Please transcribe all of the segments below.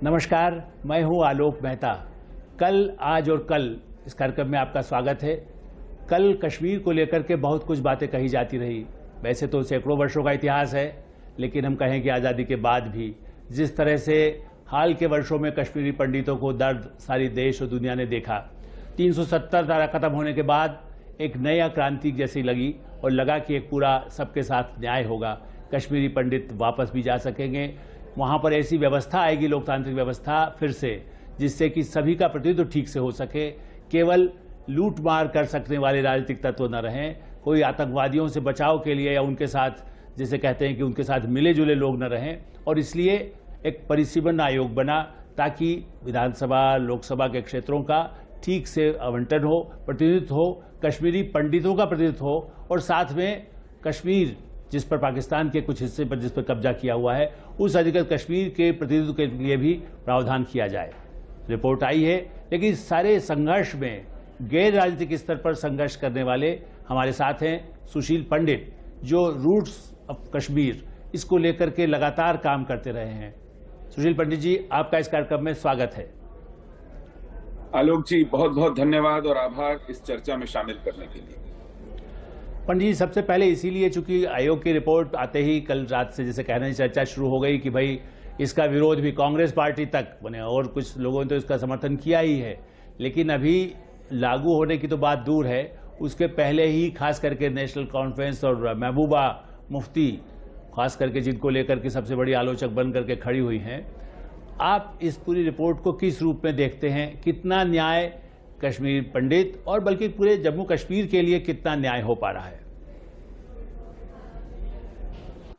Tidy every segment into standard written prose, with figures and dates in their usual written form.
नमस्कार, मैं हूं आलोक मेहता। कल, आज और कल इस कार्यक्रम में आपका स्वागत है। कल कश्मीर को लेकर के बहुत कुछ बातें कही जाती रही। वैसे तो सैकड़ों वर्षों का इतिहास है, लेकिन हम कहें कि आज़ादी के बाद भी जिस तरह से हाल के वर्षों में कश्मीरी पंडितों को दर्द सारी देश और दुनिया ने देखा, 370 धारा खत्म होने के बाद एक नया क्रांति जैसी लगी और लगा कि एक पूरा सबके साथ न्याय होगा, कश्मीरी पंडित वापस भी जा सकेंगे, वहाँ पर ऐसी व्यवस्था आएगी, लोकतांत्रिक व्यवस्था फिर से, जिससे कि सभी का प्रतिनिधित्व ठीक से हो सके, केवल लूट मार कर सकने वाले राजनीतिक तत्व न रहें, कोई आतंकवादियों से बचाव के लिए या उनके साथ जिसे कहते हैं कि उनके साथ मिले जुले लोग न रहें। और इसलिए एक परिसीमन आयोग बना ताकि विधानसभा लोकसभा के क्षेत्रों का ठीक से आवंटन हो, प्रतिनिधित्व हो, कश्मीरी पंडितों का प्रतिनिधित्व हो और साथ में कश्मीर जिस पर पाकिस्तान के कुछ हिस्से पर जिस पर कब्जा किया हुआ है, उस अधिकृत कश्मीर के प्रतिनिधित्व के लिए भी प्रावधान किया जाए। रिपोर्ट आई है, लेकिन इस सारे संघर्ष में गैर राजनीतिक स्तर पर संघर्ष करने वाले हमारे साथ हैं सुशील पंडित, जो रूट्स ऑफ कश्मीर इसको लेकर के लगातार काम करते रहे हैं। सुशील पंडित जी, आपका इस कार्यक्रम में स्वागत है। आलोक जी, बहुत बहुत धन्यवाद और आभार इस चर्चा में शामिल करने के लिए। पंडित जी, सबसे पहले इसीलिए चूंकि आयोग की रिपोर्ट आते ही कल रात से जैसे कहने की चर्चा शुरू हो गई कि भाई इसका विरोध भी कांग्रेस पार्टी तक बने और कुछ लोगों ने तो इसका समर्थन किया ही है, लेकिन अभी लागू होने की तो बात दूर है, उसके पहले ही खास करके नेशनल कॉन्फ्रेंस और महबूबा मुफ्ती खास करके जिनको लेकर के सबसे बड़ी आलोचक बन करके खड़ी हुई हैं, आप इस पूरी रिपोर्ट को किस रूप में देखते हैं? कितना न्याय कश्मीर पंडित और बल्कि पूरे जम्मू कश्मीर के लिए कितना न्याय हो पा रहा है?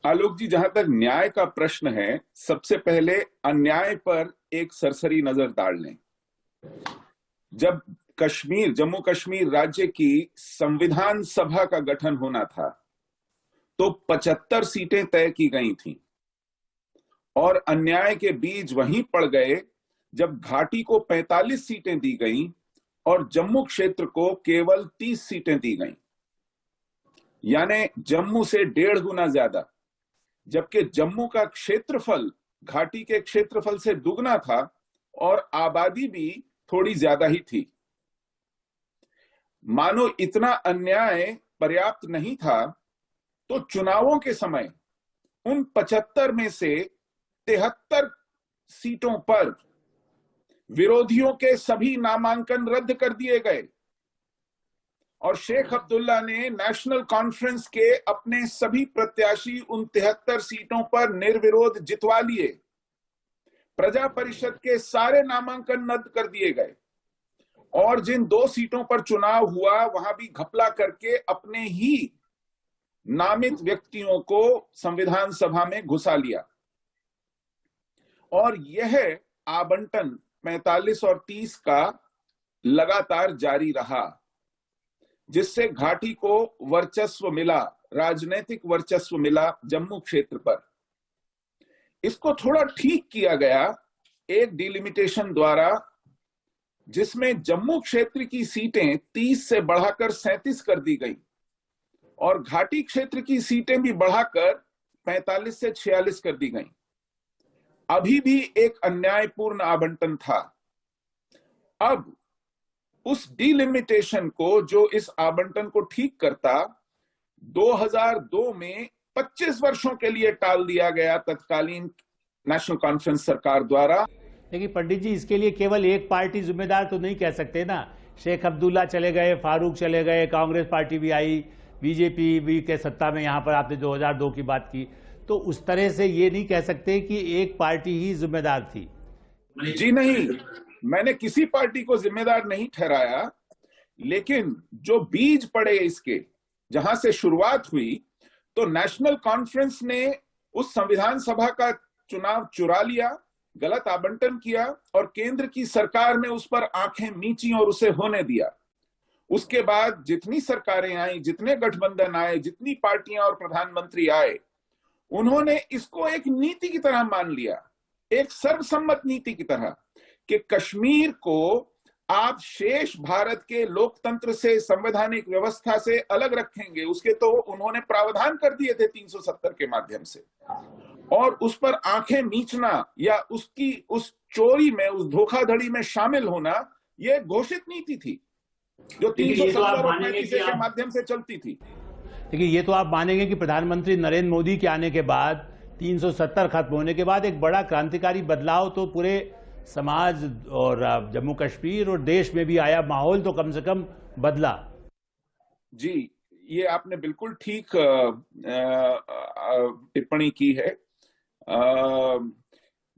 आलोक जी, जहां तक न्याय का प्रश्न है, सबसे पहले अन्याय पर एक सरसरी नजर डाल लें। जब जम्मू कश्मीर राज्य की संविधान सभा का गठन होना था तो 75 सीटें तय की गई थीं और अन्याय के बीज वहीं पड़ गए जब घाटी को 45 सीटें दी गईं और जम्मू क्षेत्र को केवल 30 सीटें दी गईं, यानी जम्मू से 1.5 गुना ज्यादा, जबकि जम्मू का क्षेत्रफल घाटी के क्षेत्रफल से दुगना था और आबादी भी थोड़ी ज्यादा ही थी। मानो इतना अन्याय पर्याप्त नहीं था तो चुनावों के समय उन 75 में से 73 सीटों पर विरोधियों के सभी नामांकन रद्द कर दिए गए और शेख अब्दुल्ला ने नेशनल कॉन्फ्रेंस के अपने सभी प्रत्याशी उन 73 सीटों पर निर्विरोध जितवा लिए। प्रजा परिषद के सारे नामांकन रद्द कर दिए गए और जिन 2 सीटों पर चुनाव हुआ वहां भी घपला करके अपने ही नामित व्यक्तियों को संविधान सभा में घुसा लिया और यह आवंटन 45 और 30 का लगातार जारी रहा, जिससे घाटी को वर्चस्व मिला, राजनीतिक वर्चस्व मिला जम्मू क्षेत्र पर। इसको थोड़ा ठीक किया गया एक डिलिमिटेशन द्वारा, जिसमें जम्मू क्षेत्र की सीटें 30 से बढ़ाकर 37 कर दी गई और घाटी क्षेत्र की सीटें भी बढ़ाकर 45 से 46 कर दी गई। अभी भी एक अन्यायपूर्ण आवंटन था। अब उस डिलिमिटेशन को, जो इस आवंटन को ठीक करता, 2002 में 25 वर्षों के लिए टाल दिया गया तत्कालीन नेशनल कॉन्फ्रेंस सरकार द्वारा। लेकिन पंडित जी, इसके लिए केवल एक पार्टी जिम्मेदार तो नहीं कह सकते ना। शेख अब्दुल्ला चले गए, फारूक चले गए, कांग्रेस पार्टी भी आई, बीजेपी भी के सत्ता में, यहां पर आपने 2002 की बात की, तो उस तरह से ये नहीं कह सकते कि एक पार्टी ही जिम्मेदार थी। जी नहीं, मैंने किसी पार्टी को जिम्मेदार नहीं ठहराया, लेकिन जो बीज पड़े इसके, जहां से शुरुआत हुई, तो नेशनल कॉन्फ्रेंस ने उस संविधान सभा का चुनाव चुरा लिया, गलत आवंटन किया और केंद्र की सरकार ने उस पर आंखें मींची और उसे होने दिया। उसके बाद जितनी सरकारें आई, जितने गठबंधन आए, जितनी पार्टियां और प्रधानमंत्री आए, उन्होंने इसको एक नीति की तरह मान लिया, एक सर्वसम्मत नीति की तरह, कि कश्मीर को आप शेष भारत के लोकतंत्र से, संवैधानिक व्यवस्था से अलग रखेंगे। उसके तो उन्होंने प्रावधान कर दिए थे 370 के माध्यम से, और उस पर आंखें मीचना या उस चोरी में, उस धोखाधड़ी में शामिल होना, ये घोषित नीति थी जो 370 और 35 के माध्यम से चलती थी। देखिए, ये तो आप मानेंगे कि प्रधानमंत्री नरेंद्र मोदी के आने के बाद 370 खत्म होने के बाद एक बड़ा क्रांतिकारी बदलाव तो पूरे समाज और जम्मू कश्मीर और देश में भी आया, माहौल तो कम से कम बदला। जी, ये आपने बिल्कुल ठीक टिप्पणी की है।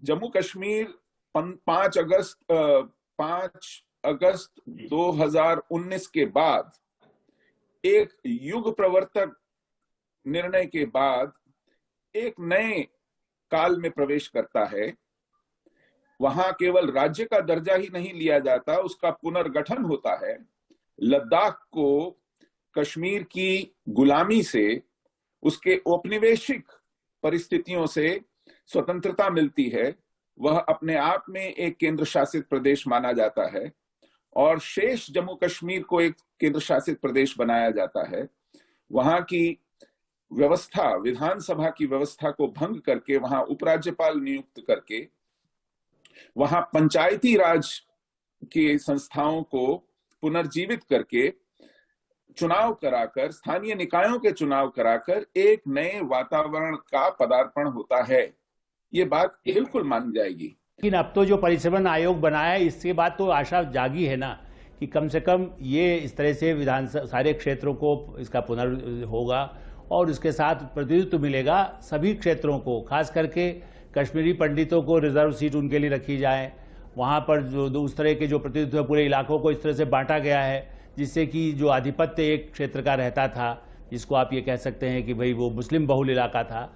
जम्मू कश्मीर 5 अगस्त 2019 के बाद एक युग प्रवर्तक निर्णय के बाद एक नए काल में प्रवेश करता है। वहां केवल राज्य का दर्जा ही नहीं लिया जाता, उसका पुनर्गठन होता है। लद्दाख को कश्मीर की गुलामी से, उसके औपनिवेशिक परिस्थितियों से स्वतंत्रता मिलती है। वह अपने आप में एक केंद्र शासित प्रदेश माना जाता है और शेष जम्मू कश्मीर को एक केंद्र शासित प्रदेश बनाया जाता है। वहां की व्यवस्था, विधानसभा की व्यवस्था को भंग करके वहां उपराज्यपाल नियुक्त करके, वहां पंचायती राज की संस्थाओं को पुनर्जीवित करके, चुनाव कराकर, स्थानीय निकायों के चुनाव कराकर एक नए वातावरण का पदार्पण होता है। ये बात बिल्कुल मानी जाएगी। लेकिन अब तो जो परिसमन आयोग बनाया है, इसके बाद तो आशा जागी है ना कि कम से कम ये इस तरह से विधानसभा सारे क्षेत्रों को इसका पुनर् होगा और इसके साथ प्रतिनिधित्व मिलेगा सभी क्षेत्रों को, खास करके कश्मीरी पंडितों को रिजर्व सीट उनके लिए रखी जाए। वहाँ पर जो उस तरह के जो प्रतिनिधित्व पूरे इलाकों को इस तरह से बांटा गया है, जिससे कि जो आधिपत्य एक क्षेत्र का रहता था, जिसको आप ये कह सकते हैं कि भाई वो मुस्लिम बहुल इलाका था,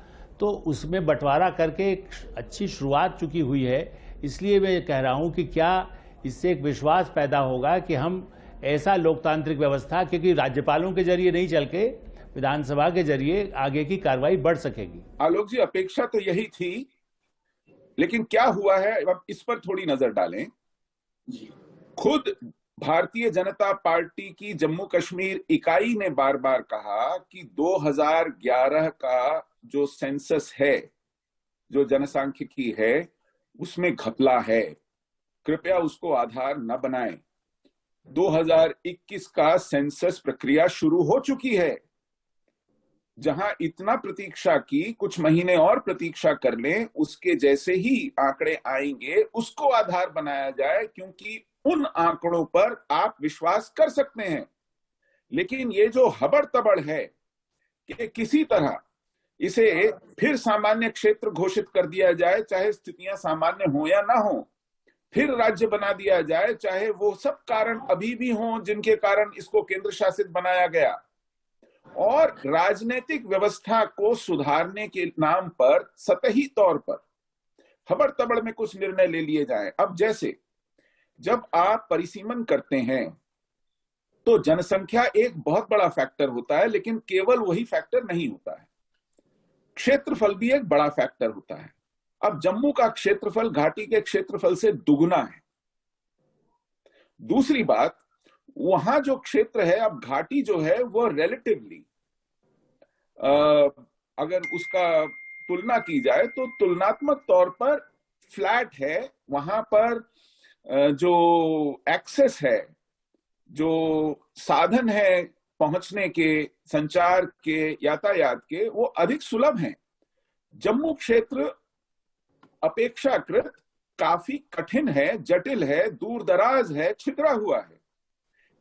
तो उसमें बंटवारा करके एक अच्छी शुरुआत चुकी हुई है। इसलिए मैं कह रहा हूँ कि क्या इससे एक विश्वास पैदा होगा कि हम ऐसा लोकतांत्रिक व्यवस्था, क्योंकि राज्यपालों के जरिए नहीं चल के विधानसभा के जरिए आगे की कार्रवाई बढ़ सकेगी। आलोक जी, अपेक्षा तो यही थी, लेकिन क्या हुआ है अब इस पर थोड़ी नजर डालें। खुद भारतीय जनता पार्टी की जम्मू कश्मीर इकाई ने बार बार कहा कि 2011 का जो सेंसस है, जो जनसांख्यिकी है, उसमें घपला है, कृपया उसको आधार न बनाएं। 2021 का सेंसस प्रक्रिया शुरू हो चुकी है। जहां इतना प्रतीक्षा की, कुछ महीने और प्रतीक्षा कर लें, उसके जैसे ही आंकड़े आएंगे उसको आधार बनाया जाए, क्योंकि उन आंकड़ों पर आप विश्वास कर सकते हैं। लेकिन ये जो हबड़ तबड़ है कि किसी तरह इसे फिर सामान्य क्षेत्र घोषित कर दिया जाए, चाहे स्थितियां सामान्य हो या ना हो, फिर राज्य बना दिया जाए, चाहे वो सब कारण अभी भी हों जिनके कारण इसको केंद्र शासित बनाया गया, और राजनीतिक व्यवस्था को सुधारने के नाम पर सतही तौर पर हबड़ तबड़ में कुछ निर्णय ले लिए जाएं। अब जैसे जब आप परिसीमन करते हैं तो जनसंख्या एक बहुत बड़ा फैक्टर होता है, लेकिन केवल वही फैक्टर नहीं होता है, क्षेत्रफल भी एक बड़ा फैक्टर होता है। अब जम्मू का क्षेत्रफल घाटी के क्षेत्रफल से दुगुना है। दूसरी बात, वहां जो क्षेत्र है, अब घाटी जो है वो रिलेटिवली अगर उसका तुलना की जाए तो तुलनात्मक तौर पर फ्लैट है। वहां पर जो एक्सेस है, जो साधन है पहुंचने के, संचार के, यातायात के, वो अधिक सुलभ हैं। जम्मू क्षेत्र अपेक्षाकृत काफी कठिन है, जटिल है, दूर दराज है, छितरा हुआ है।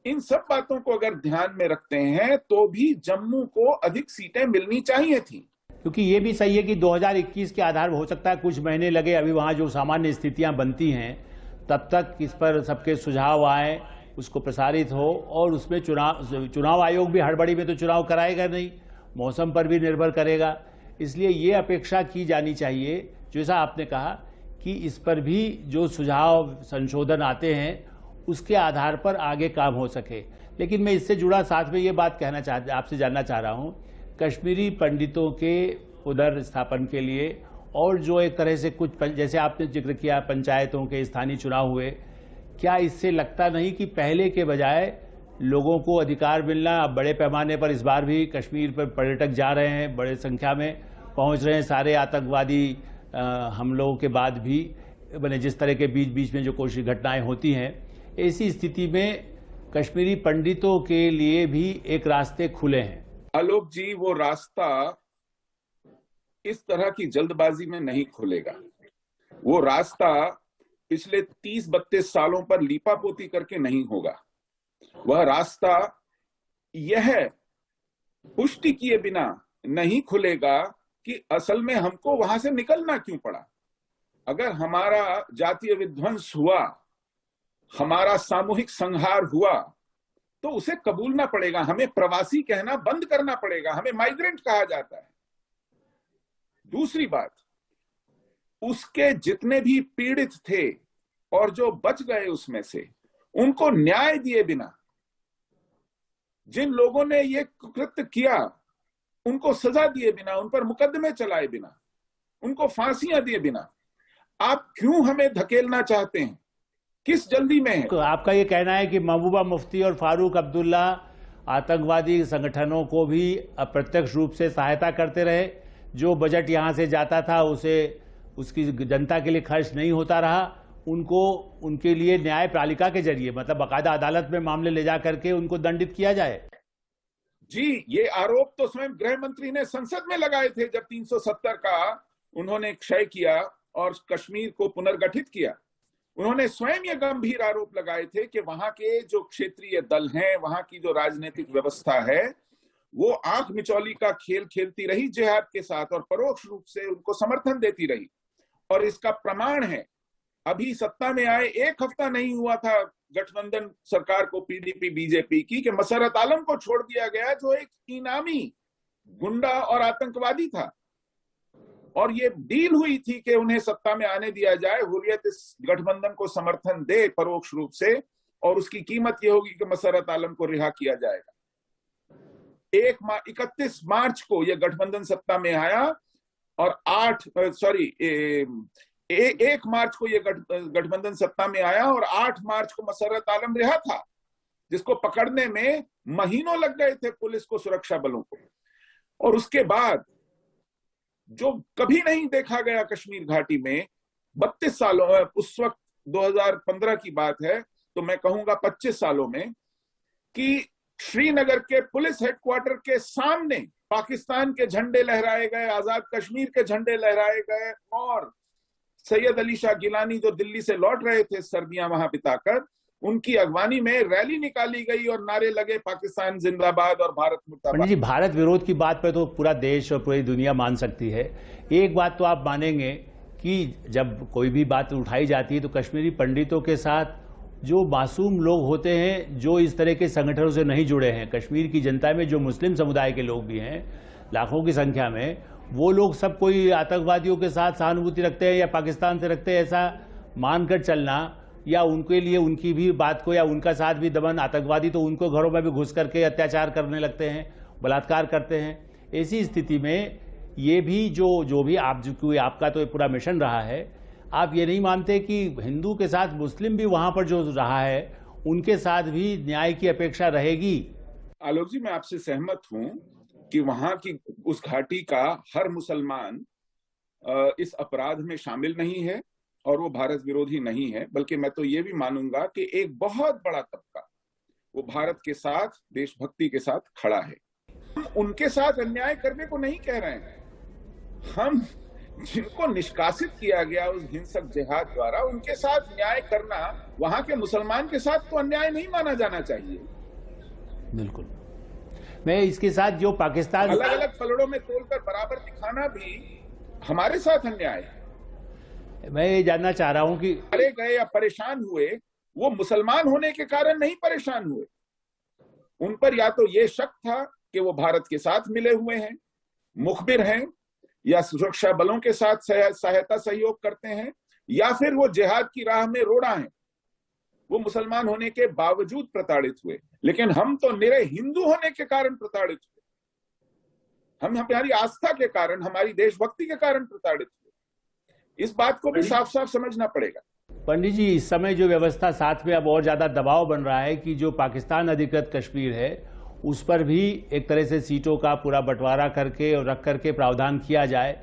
इन सब बातों को अगर ध्यान में रखते हैं तो भी जम्मू को अधिक सीटें मिलनी चाहिए थी। क्योंकि ये भी सही है कि 2021 के आधार पर हो सकता है कुछ महीने लगे, अभी वहाँ जो सामान्य स्थितियाँ बनती हैं तब तक इस पर सबके सुझाव आए, उसको प्रसारित हो, और उसमें चुनाव आयोग भी हड़बड़ी में तो चुनाव कराएगा नहीं, मौसम पर भी निर्भर करेगा। इसलिए ये अपेक्षा की जानी चाहिए, जैसा आपने कहा, कि इस पर भी जो सुझाव संशोधन आते हैं उसके आधार पर आगे काम हो सके। लेकिन मैं इससे जुड़ा साथ में ये बात आपसे जानना चाह रहा हूँ, कश्मीरी पंडितों के पुनर्स्थापन के लिए और जो एक तरह से कुछ, जैसे आपने जिक्र किया पंचायतों के स्थानीय चुनाव हुए, क्या इससे लगता नहीं कि पहले के बजाय लोगों को अधिकार मिलना, अब बड़े पैमाने पर इस बार भी कश्मीर पर पर्यटक जा रहे हैं, बड़े संख्या में पहुंच रहे हैं, सारे आतंकवादी हमलों के बाद भी मैंने जिस तरह के बीच बीच में जो कोशिश घटनाएं होती हैं, ऐसी स्थिति में कश्मीरी पंडितों के लिए भी एक रास्ते खुले हैं। आलोक जी, वो रास्ता इस तरह की जल्दबाजी में नहीं खुलेगा। वो रास्ता पिछले 30-32 सालों पर लीपापोती करके नहीं होगा। वह रास्ता यह पुष्टि किए बिना नहीं खुलेगा कि असल में हमको वहां से निकलना क्यों पड़ा। अगर हमारा जातीय विध्वंस हुआ, हमारा सामूहिक संहार हुआ, तो उसे कबूलना पड़ेगा। हमें प्रवासी कहना बंद करना पड़ेगा। हमें माइग्रेंट कहा जाता है। दूसरी बात, उसके जितने भी पीड़ित थे और जो बच गए उसमें से, उनको न्याय दिए बिना, जिन लोगों ने ये कृत्य किया उनको सजा दिए बिना, उन पर मुकदमे चलाए बिना, उनको फांसियां दिए बिना आप क्यों हमें धकेलना चाहते हैं? किस जल्दी में है? तो आपका ये कहना है कि महबूबा मुफ्ती और फारूक अब्दुल्ला आतंकवादी संगठनों को भी अप्रत्यक्ष रूप से सहायता करते रहे, जो बजट यहां से जाता था उसे उसकी जनता के लिए खर्च नहीं होता रहा, उनको उनके लिए न्याय पालिका के जरिए, मतलब बाकायदा अदालत में मामले ले जा करके उनको दंडित किया जाए? जी, ये आरोप तो स्वयं गृह मंत्री ने संसद में लगाए थे जब 370 का उन्होंने क्षय किया और कश्मीर को पुनर्गठित किया। उन्होंने स्वयं ये गंभीर आरोप लगाए थे कि वहां के जो क्षेत्रीय दल हैं, वहां की जो राजनीतिक व्यवस्था है, वो आंख मिचौली का खेल खेलती रही जिहाद के साथ और परोक्ष रूप से उनको समर्थन देती रही। और इसका प्रमाण है, अभी सत्ता में आए 1 हफ्ता नहीं हुआ था गठबंधन सरकार को, पीडीपी बीजेपी की, कि मसरत आलम को छोड़ दिया गया जो एक इनामी गुंडा और आतंकवादी था, और ये डील हुई थी कि उन्हें सत्ता में आने दिया जाए, हुर्रियत इस गठबंधन को समर्थन दे परोक्ष रूप से, और उसकी कीमत ये होगी कि मसरत आलम को रिहा किया जाएगा। 31 मार्च को यह गठबंधन सत्ता में आया और 1 मार्च को यह गठबंधन सत्ता में आया और 8 मार्च को मसरत आलम रिहा था, जिसको पकड़ने में महीनों लग गए थे पुलिस को, सुरक्षा बलों को। और उसके बाद जो कभी नहीं देखा गया कश्मीर घाटी में 32 सालों में, उस वक्त 2015 की बात है, तो मैं कहूंगा 25 सालों में, कि श्रीनगर के पुलिस हेडक्वार्टर के सामने पाकिस्तान के झंडे लहराए गए, आजाद कश्मीर के झंडे लहराए गए, और सैयद अली शाह गिलानी जो दिल्ली से लौट रहे थे सर्दियां वहां बिताकर, उनकी अगवानी में रैली निकाली गई और नारे लगे पाकिस्तान जिंदाबाद और भारत मुर्दाबाद। पंडित जी, भारत विरोध की बात पर तो पूरा देश और पूरी दुनिया मान सकती है। एक बात तो आप मानेंगे कि जब कोई भी बात उठाई जाती है तो कश्मीरी पंडितों के साथ जो मासूम लोग होते हैं, जो इस तरह के संगठनों से नहीं जुड़े हैं, कश्मीर की जनता में जो मुस्लिम समुदाय के लोग भी हैं लाखों की संख्या में, वो लोग सब कोई आतंकवादियों के साथ सहानुभूति रखते हैं या पाकिस्तान से रखते हैं, ऐसा मानकर चलना, या उनके लिए उनकी भी बात को, या उनका साथ भी दमन, आतंकवादी तो उनको घरों में भी घुस करके अत्याचार करने लगते हैं, बलात्कार करते हैं। ऐसी स्थिति में ये भी जो भी आप, जो आपका तो पूरा मिशन रहा है, आप ये नहीं मानते कि हिंदू के साथ मुस्लिम भी वहां पर जो रहा है उनके साथ भी न्याय की अपेक्षा रहेगी? आलोक जी, मैं आपसे सहमत हूं कि वहां की उस घाटी का हर मुसलमान इस अपराध में शामिल नहीं है और वो भारत विरोधी नहीं है, बल्कि मैं तो ये भी मानूंगा कि एक बहुत बड़ा तबका वो भारत के साथ, देशभक्ति के साथ खड़ा है। हम उनके साथ अन्याय करने को नहीं कह रहे हैं। हम जिनको निष्कासित किया गया उस हिंसक जिहाद द्वारा, उनके साथ न्याय करना वहां के मुसलमान के साथ तो अन्याय नहीं माना जाना चाहिए। बिल्कुल। मैं इसके साथ जो पाकिस्तान अलग अलग पलड़ों में तोलकर बराबर दिखाना भी हमारे साथ अन्याय है। मैं ये जानना चाह रहा हूं कि मारे गए या परेशान हुए, वो मुसलमान होने के कारण नहीं परेशान हुए। उन पर या तो ये शक था कि वो भारत के साथ मिले हुए हैं, मुखबिर हैं, या सुरक्षा बलों के साथ सहायता सहयोग करते हैं, या फिर वो जिहाद की राह में रोड़ा हैं। वो मुसलमान होने के बावजूद प्रताड़ित हुए, लेकिन हम तो निरे हिंदू होने के कारण प्रताड़ित हुए। हम हमारी आस्था के कारण, हमारी देशभक्ति के कारण प्रताड़ित हुए। इस बात को भी साफ साफ समझना पड़ेगा। पंडित जी, इस समय जो व्यवस्था, साथ में अब और ज्यादा दबाव बन रहा है कि जो पाकिस्तान अधिकृत कश्मीर है उस पर भी एक तरह से सीटों का पूरा बंटवारा करके और रख करके प्रावधान किया जाए।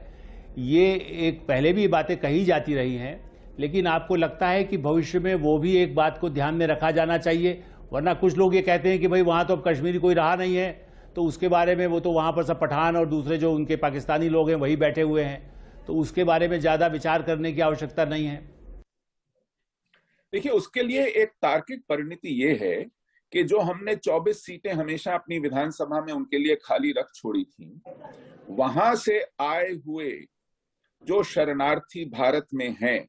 ये एक पहले भी बातें कही जाती रही हैं, लेकिन आपको लगता है कि भविष्य में वो भी एक बात को ध्यान में रखा जाना चाहिए? वरना कुछ लोग ये कहते हैं कि भाई वहाँ तो अब कश्मीरी कोई रहा नहीं है, तो उसके बारे में वो तो वहाँ पर सब पठान और दूसरे जो उनके पाकिस्तानी लोग हैं वही बैठे हुए हैं, तो उसके बारे में ज़्यादा विचार करने की आवश्यकता नहीं है। देखिए, उसके लिए एक तार्किक परिणति ये है कि जो हमने 24 सीटें हमेशा अपनी विधानसभा में उनके लिए खाली रख छोड़ी थी, वहां से आए हुए जो शरणार्थी भारत में हैं,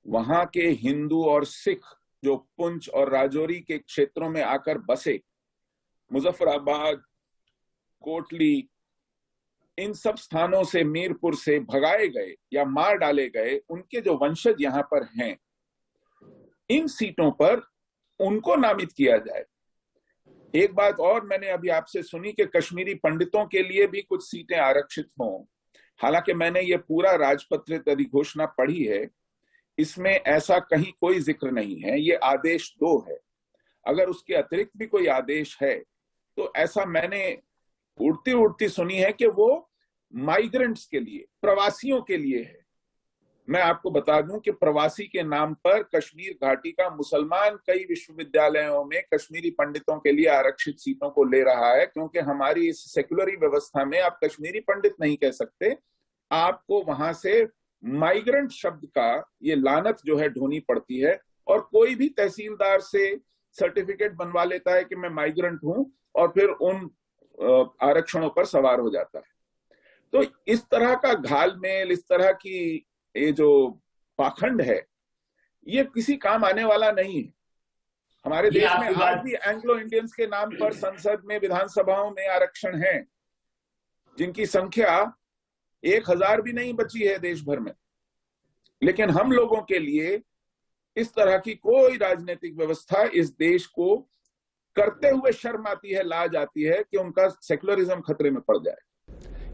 वहां के हिंदू और सिख जो पुंछ और राजौरी के क्षेत्रों में आकर बसे, मुजफ्फराबाद, कोटली, इन सब स्थानों से, मीरपुर से भगाए गए या मार डाले गए उनके जो वंशज यहां पर हैं, इन सीटों पर उनको नामित किया जाए। एक बात और मैंने अभी आपसे सुनी कि कश्मीरी पंडितों के लिए भी कुछ सीटें आरक्षित हों। हालांकि मैंने ये पूरा राजपत्रित अधिघोषणा पढ़ी है, इसमें ऐसा कहीं कोई जिक्र नहीं है। ये आदेश 2 है। अगर उसके अतिरिक्त भी कोई आदेश है तो ऐसा मैंने उड़ती उड़ती सुनी है कि वो माइग्रेंट्स के लिए, प्रवासियों के लिए है। मैं आपको बता दूं कि प्रवासी के नाम पर कश्मीर घाटी का मुसलमान कई विश्वविद्यालयों में कश्मीरी पंडितों के लिए आरक्षित सीटों को ले रहा है, क्योंकि हमारी इस सेक्युलरी व्यवस्था में आप कश्मीरी पंडित नहीं कह सकते, आपको वहां से माइग्रेंट शब्द का ये लानत जो है ढोनी पड़ती है। और कोई भी तहसीलदार से सर्टिफिकेट बनवा लेता है कि मैं माइग्रेंट हूं और फिर उन आरक्षणों पर सवार हो जाता है। तो इस तरह का घालमेल, इस तरह की ये जो पाखंड है, ये किसी काम आने वाला नहीं है। हमारे देश में आज भी एंग्लो इंडियंस के नाम पर संसद में, विधानसभाओं में आरक्षण है, जिनकी संख्या 1000 भी नहीं बची है देश भर में। लेकिन हम लोगों के लिए इस तरह की कोई राजनीतिक व्यवस्था इस देश को करते हुए शर्म आती है, लाज आती है कि उनका सेक्युलरिज्म खतरे में पड़ जाए।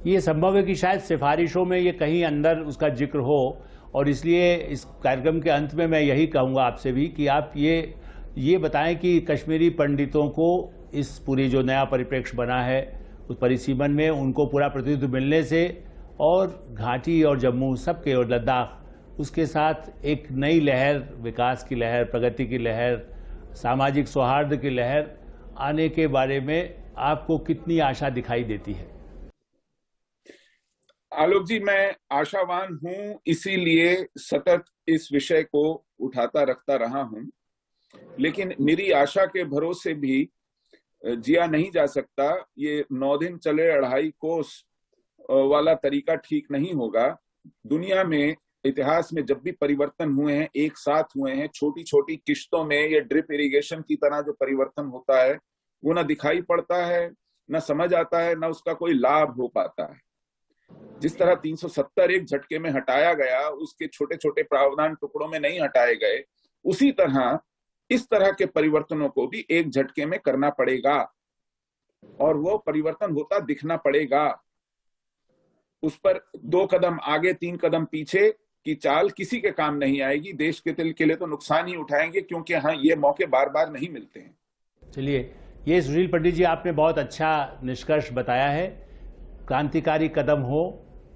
ये संभव है कि शायद सिफारिशों में ये कहीं अंदर उसका जिक्र हो, और इसलिए इस कार्यक्रम के अंत में मैं यही कहूँगा आपसे भी कि आप ये बताएं कि कश्मीरी पंडितों को इस पूरी जो नया परिप्रेक्ष्य बना है उस परिसीमन में उनको पूरा प्रतिनिधित्व मिलने से, और घाटी और जम्मू सबके और लद्दाख, उसके साथ एक नई लहर, विकास की लहर, प्रगति की लहर, सामाजिक सौहार्द की लहर आने के बारे में आपको कितनी आशा दिखाई देती है? आलोक जी, मैं आशावान हूं, इसीलिए सतत इस विषय को उठाता रखता रहा हूं। लेकिन मेरी आशा के भरोसे भी जिया नहीं जा सकता। ये 9 दिन चले 2.5 कोस वाला तरीका ठीक नहीं होगा। दुनिया में, इतिहास में जब भी परिवर्तन हुए हैं, एक साथ हुए हैं, छोटी छोटी किश्तों में, ये ड्रिप इरिगेशन की तरह जो परिवर्तन होता है वो ना दिखाई पड़ता है, ना समझ आता है, ना उसका कोई लाभ हो पाता है। जिस तरह 370 एक झटके में हटाया गया, उसके छोटे छोटे प्रावधान टुकड़ों में नहीं हटाए गए, उसी तरह इस तरह के परिवर्तनों को भी एक झटके में करना पड़ेगा, और वो परिवर्तन होता दिखना पड़ेगा। उस पर 2 कदम आगे 3 कदम पीछे की चाल किसी के काम नहीं आएगी। देश के दिल के लिए तो नुकसान ही उठाएंगे, क्योंकि हाँ, ये मौके बार बार नहीं मिलते हैं। चलिए, ये सुनील पंडित जी, आपने बहुत अच्छा निष्कर्ष बताया है। क्रांतिकारी कदम हो,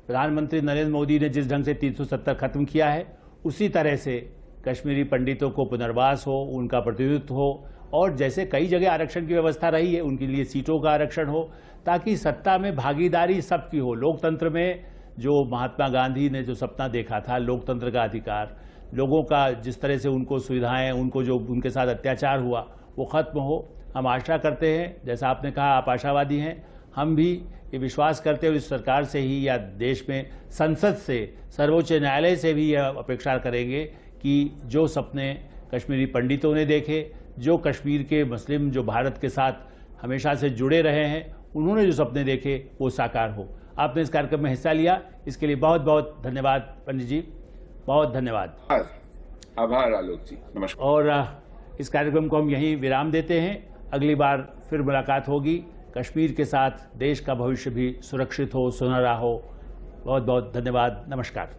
प्रधानमंत्री नरेंद्र मोदी ने जिस ढंग से 370 खत्म किया है, उसी तरह से कश्मीरी पंडितों को पुनर्वास हो, उनका प्रतिनिधित्व हो, और जैसे कई जगह आरक्षण की व्यवस्था रही है उनके लिए सीटों का आरक्षण हो, ताकि सत्ता में भागीदारी सबकी हो। लोकतंत्र में जो महात्मा गांधी ने जो सपना देखा था, लोकतंत्र का अधिकार, लोगों का जिस तरह से उनको सुविधाएं, उनको जो उनके साथ अत्याचार हुआ वो खत्म हो। हम आशा करते हैं, जैसा आपने कहा आप आशावादी हैं, हम भी ये विश्वास करते हुए इस सरकार से ही या देश में संसद से, सर्वोच्च न्यायालय से भी यह अपेक्षा करेंगे कि जो सपने कश्मीरी पंडितों ने देखे, जो कश्मीर के मुस्लिम जो भारत के साथ हमेशा से जुड़े रहे हैं, उन्होंने जो सपने देखे वो साकार हो। आपने इस कार्यक्रम में हिस्सा लिया, इसके लिए बहुत बहुत धन्यवाद पंडित जी, बहुत धन्यवाद। आभार आलोक जी, नमस्कार। और इस कार्यक्रम को हम यहीं विराम देते हैं। अगली बार फिर मुलाकात होगी। कश्मीर के साथ देश का भविष्य भी सुरक्षित हो, सुनहरा हो। बहुत बहुत धन्यवाद, नमस्कार।